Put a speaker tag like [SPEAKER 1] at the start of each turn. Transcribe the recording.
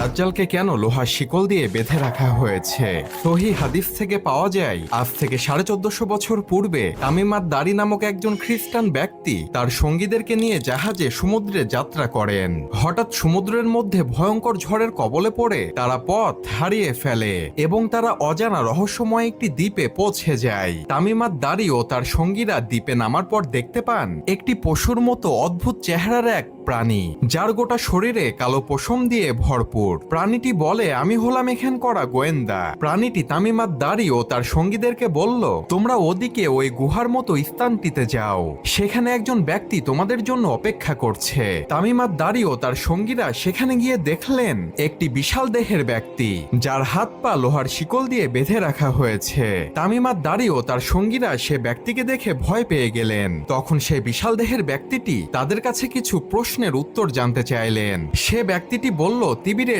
[SPEAKER 1] দাজ্জালকে কেন লোহার শিকল দিয়ে বেঁধে রাখা হয়েছে? সহিহ হাদিস থেকে পাওয়া যায়, আজ থেকে 1450 বছর পূর্বে তামিমাত দারি নামক একজন খ্রিস্টান ব্যক্তি তার সঙ্গীদেরকে নিয়ে জাহাজে সমুদ্রে যাত্রা করেন। হঠাৎ সমুদ্রের মধ্যে ভয়ঙ্কর ঝড়ের কবলে পড়ে তারা পথ হারিয়ে ফেলে এবং তারা অজানা রহস্যময় একটি দ্বীপে পৌঁছে যায়। তামিমাত দারি ও তার সঙ্গীরা দ্বীপে নামার পর দেখতে পান একটি পশুর মতো অদ্ভুত চেহারার এক প্রাণী, যার গোটা শরীরে কালো পশম দিয়ে ভরপুর। প্রাণীটি বলে, আমি হলাম এখান করা গোয়েন্দা। প্রাণীটি তামিমাত দারি ও তার সঙ্গীদেরকে বলল, তোমরা ওদিকে ওই গুহার মতো স্থানটিতে যাও, সেখানে একজন ব্যক্তি তোমাদের জন্য অপেক্ষা করছে। তামিমাত দারি ও তার সঙ্গীরা সেখানে গিয়ে দেখলেন একটি বিশাল দেহের ব্যক্তি, যার হাত পা লোহার শিকল দিয়ে বেঁধে রাখা হয়েছে। তামিমাত দারি ও তার সঙ্গীরা সে ব্যক্তিকে দেখে ভয় পেয়ে গেলেন। তখন সেই বিশাল দেহের ব্যক্তিটি তাদের কাছে কিছু প্রশ্নের উত্তর জানতে চাইলেন। সে ব্যক্তিটি বলল, তিবিরে